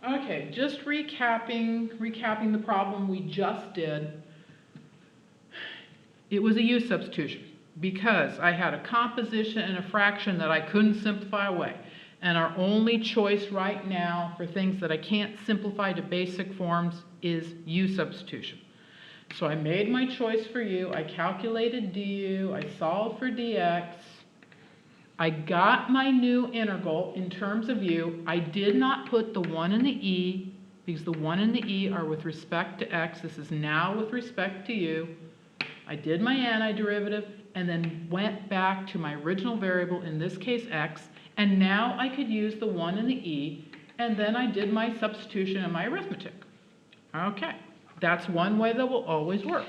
Okay, just recapping the problem we just did. It was a U substitution because I had a composition and a fraction that I couldn't simplify away. And our only choice right now for things that I can't simplify to basic forms is U substitution. So I made my choice for U, I calculated du, I solved for dx, I got my new integral in terms of u. I did not put the 1 and the e, because the 1 and the e are with respect to x. This is now with respect to u. I did my antiderivative, and then went back to my original variable, in this case x, and now I could use the 1 and the e, and then I did my substitution and my arithmetic. Okay, that's one way that will always work.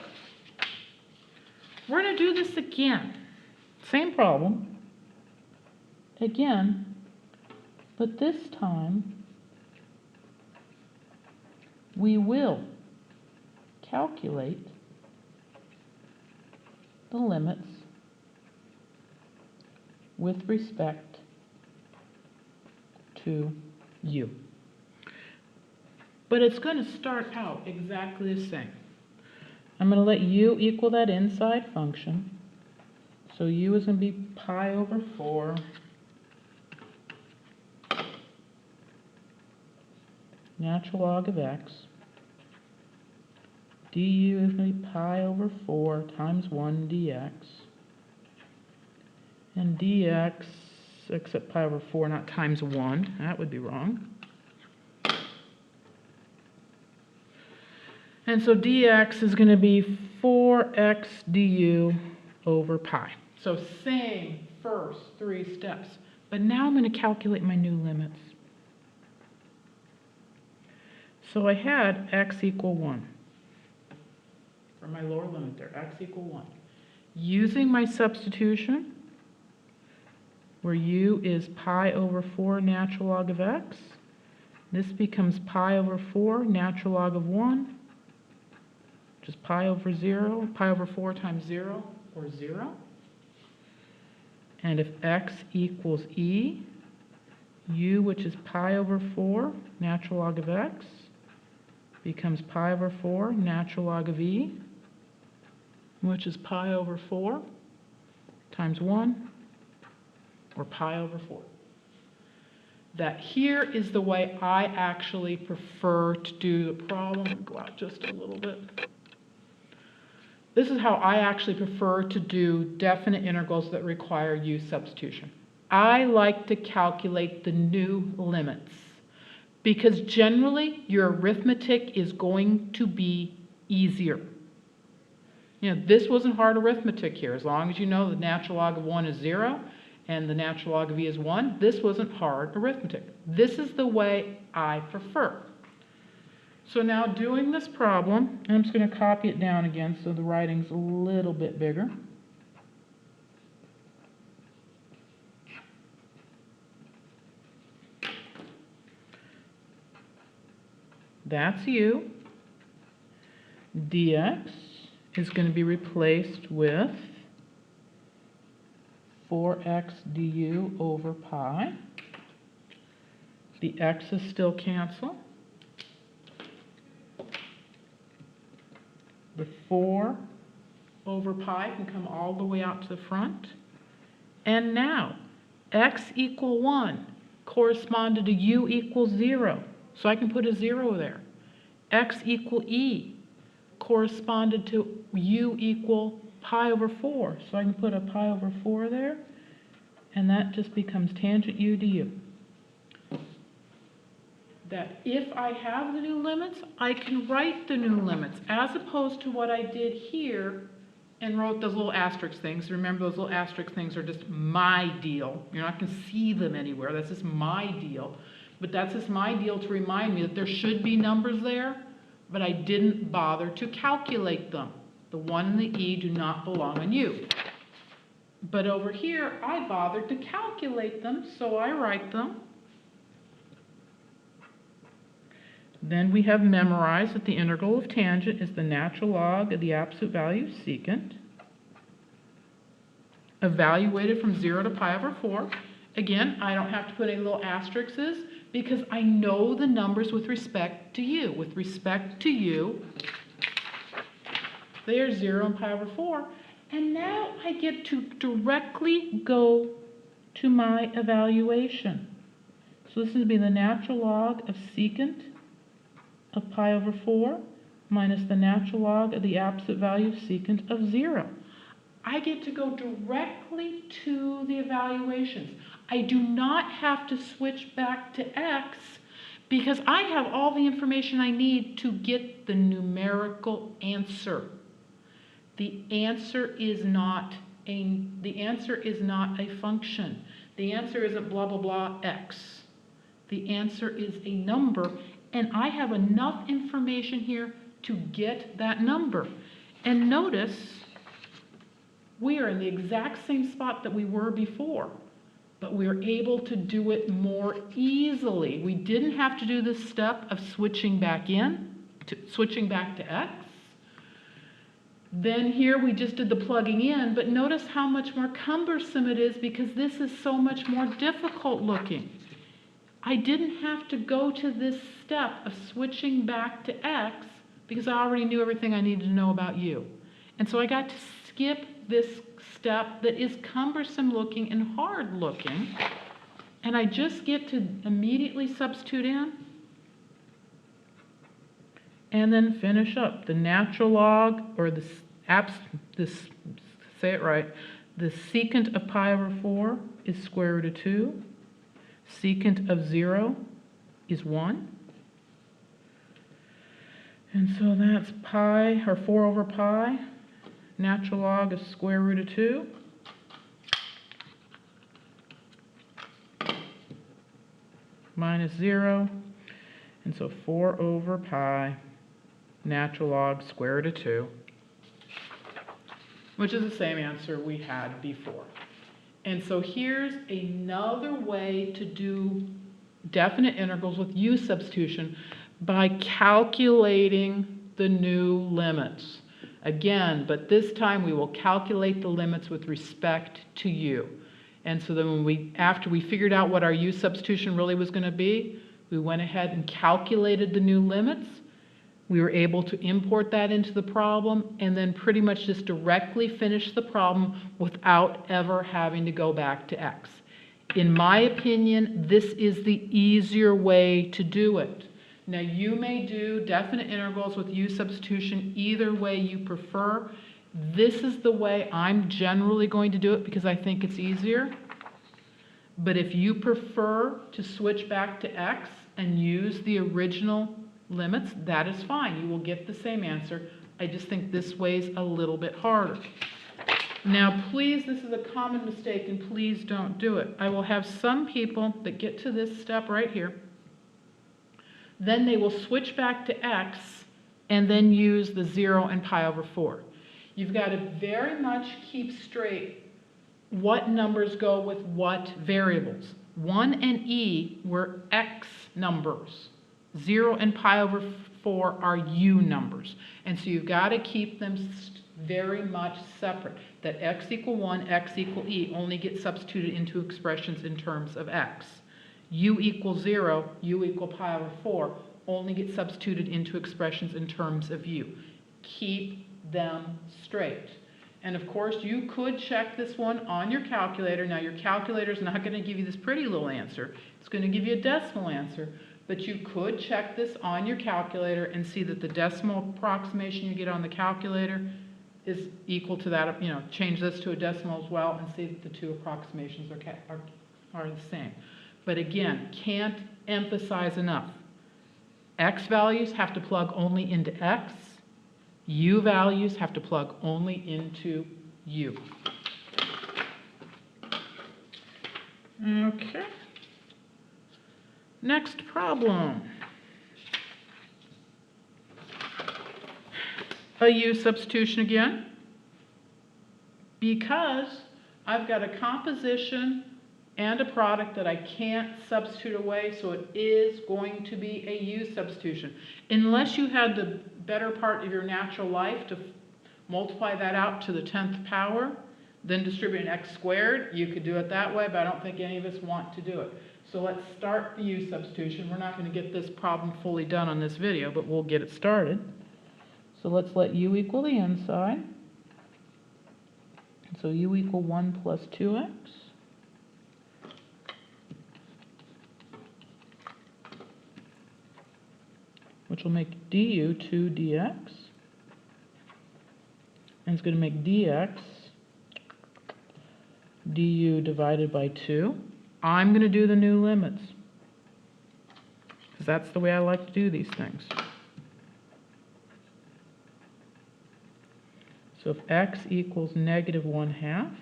We're going to do this again. Same problem. Again, but this time we will calculate the limits with respect to u. But it's going to start out exactly the same. I'm going to let u equal that inside function. So u is going to be pi over 4 natural log of x. Du is going to be pi over 4 times 1 dx. And dx, except pi over 4, not times 1. That would be wrong. And so dx is going to be 4x du over pi. So same first 3 steps. But now I'm going to calculate my new limits. So I had x equal 1 for my lower limit there, x equal 1. Using my substitution, where u is pi over 4 natural log of x, this becomes pi over 4 natural log of 1, which is pi over 0, pi over 4 times 0, or 0. And if x equals e, u, which is pi over 4 natural log of x, becomes pi over 4 natural log of e, which is pi over 4 times 1, or pi over 4. That here is the way I actually prefer to do the problem. Go out just a little bit. This is how I actually prefer to do definite integrals that require u substitution. I like to calculate the new limits, because generally your arithmetic is going to be easier. You know, this wasn't hard arithmetic here. As long as you know the natural log of 1 is 0 and the natural log of e is 1, this wasn't hard arithmetic. This is the way I prefer. So now doing this problem, I'm just going to copy it down again so the writing's a little bit bigger. That's u. Dx is going to be replaced with 4x du over pi. The x's still cancel. The 4 over pi can come all the way out to the front. And now, x equal 1 corresponded to u equals 0. So I can put a 0 there. X equal e corresponded to u equal pi over 4. So I can put a pi over 4 there. And that just becomes tangent u du. That if I have the new limits, I can write the new limits, as opposed to what I did here and wrote those little asterisk things. Remember, those little asterisk things are just my deal. You're not going to see them anywhere. That's just my deal. But that's just my deal to remind me that there should be numbers there, but I didn't bother to calculate them. The 1 and the e do not belong on u. But over here, I bothered to calculate them, so I write them. Then we have memorized that the integral of tangent is the natural log of the absolute value of secant, evaluated from 0 to pi over 4. Again, I don't have to put any little asterisks because I know the numbers with respect to u. With respect to u, there's 0 and pi over 4. And now I get to directly go to my evaluation. So this is going to be the natural log of secant of pi over 4 minus the natural log of the absolute value of secant of 0. I get to go directly to the evaluations. I do not have to switch back to x because I have all the information I need to get the numerical answer. The answer is not a function. The answer isn't blah, blah, blah, x. The answer is a number, and I have enough information here to get that number. And notice, we are in the exact same spot that we were before, but we are able to do it more easily. We didn't have to do this step of switching back to x. Then here we just did the plugging in, but notice how much more cumbersome it is because this is so much more difficult looking. I didn't have to go to this step of switching back to x because I already knew everything I needed to know about u. And so I got to skip this step that is cumbersome looking and hard looking, and I just get to immediately substitute in and then finish up. The natural log, or the secant of pi over 4 is square root of 2. Secant of 0 is 1. And so that's pi, or 4 over pi, natural log of square root of 2. Minus 0. And so 4 over pi, natural log square root of 2, which is the same answer we had before. And so here's another way to do definite integrals with u substitution by calculating the new limits. Again, but this time we will calculate the limits with respect to u. And so then after we figured out what our u substitution really was going to be, we went ahead and calculated the new limits. We were able to import that into the problem and then pretty much just directly finish the problem without ever having to go back to x. In my opinion, this is the easier way to do it. Now, you may do definite integrals with u substitution either way you prefer. This is the way I'm generally going to do it because I think it's easier. But if you prefer to switch back to x and use the original limits, that is fine. You will get the same answer. I just think this way is a little bit harder. Now, please, this is a common mistake, and please don't do it. I will have some people that get to this step right here. Then they will switch back to x and then use the 0 and pi over 4. You've got to very much keep straight what numbers go with what variables. 1 and e were x numbers. 0 and pi over 4 are u numbers. And so you've got to keep them very much separate. That x equal 1, x equal e only get substituted into expressions in terms of x. U equals 0, u equal pi over 4 only get substituted into expressions in terms of u. Keep them straight. And of course, you could check this one on your calculator. Now, your calculator is not going to give you this pretty little answer. It's going to give you a decimal answer. But you could check this on your calculator and see that the decimal approximation you get on the calculator is equal to that. Change this to a decimal as well and see that the two approximations are the same. But again, can't emphasize enough. X values have to plug only into x. U values have to plug only into u. Okay. Next problem. A u substitution again. Because I've got a composition and a product that I can't substitute away, so it is going to be a u substitution. Unless you had the better part of your natural life to multiply that out to the 10th power, then distribute an x squared, you could do it that way, but I don't think any of us want to do it. So let's start the u substitution. We're not going to get this problem fully done on this video, but we'll get it started. So let's let u equal the inside. So u equal 1 plus 2x. Which will make du 2 dx. And it's going to make dx du divided by 2. I'm going to do the new limits, because that's the way I like to do these things. So if x equals negative 1/2,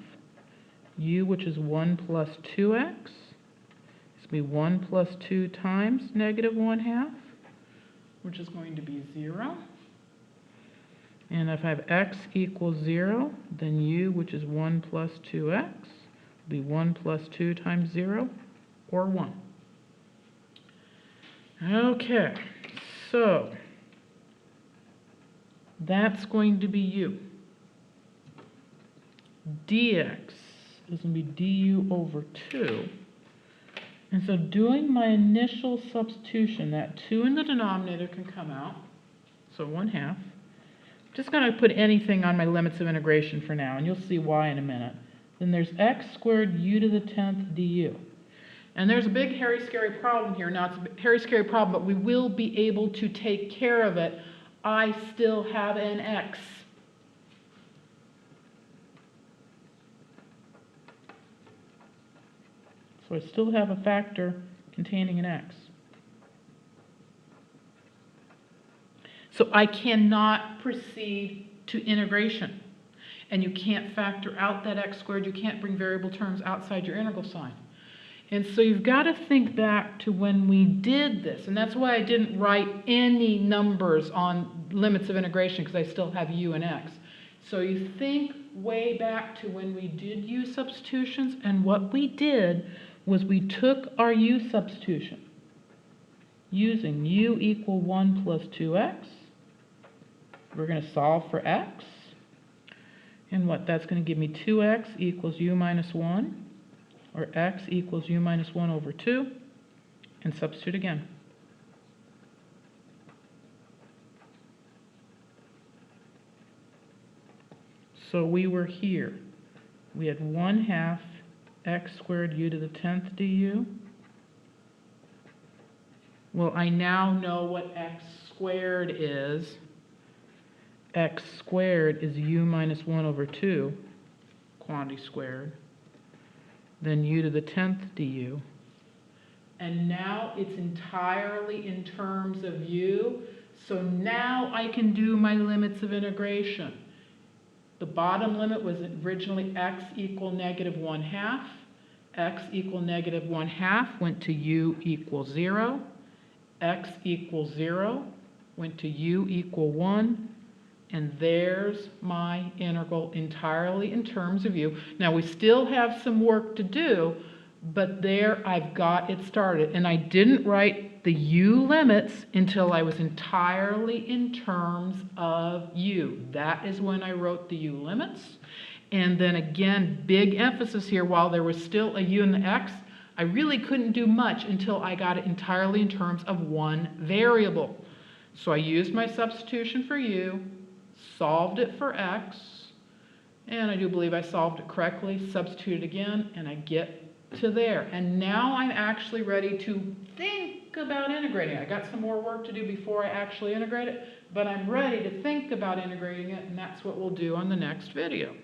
u, which is 1 plus 2x, is going to be 1 plus 2 times negative 1/2, which is going to be 0. And if I have x equals 0, then u, which is 1 plus 2x, will be 1 plus 2 times 0, or 1. Okay, so that's going to be u. Dx is going to be du over 2. And so doing my initial substitution, that 2 in the denominator can come out, so 1/2. Just going to put anything on my limits of integration for now, and you'll see why in a minute. Then there's x squared u to the 10th du. And there's a big, hairy, scary problem here. Now, it's a hairy, scary problem, but we will be able to take care of it. I still have an x. So I still have a factor containing an x. So I cannot proceed to integration. And you can't factor out that x squared. You can't bring variable terms outside your integral sign. And so you've got to think back to when we did this. And that's why I didn't write any numbers on limits of integration, because I still have u and x. So you think way back to when we did u substitutions, and what we did was we took our u substitution using u equal 1 plus 2x. We're going to solve for x. And what? That's going to give me 2x equals u minus 1, or x equals u minus 1 over 2, and substitute again. So we were here. We had 1/2 x squared u to the 10th du. Well, I now know what x squared is. X squared is u minus 1 over 2, quantity squared. Then u to the 10th du. And now it's entirely in terms of u. So now I can do my limits of integration. The bottom limit was originally x equal negative 1/2. X equal negative 1/2 went to u equals 0. X equals 0 went to u equal 1. And there's my integral entirely in terms of u. Now we still have some work to do, but there I've got it started. And I didn't write the u limits until I was entirely in terms of u. That is when I wrote the u limits. And then again, big emphasis here, while there was still a u and the x, I really couldn't do much until I got it entirely in terms of one variable. So I used my substitution for u, solved it for x, and I do believe I solved it correctly, substituted again, and I get to there. And now I'm actually ready to think about integrating. I got some more work to do before I actually integrate it, but I'm ready to think about integrating it, and that's what we'll do on the next video.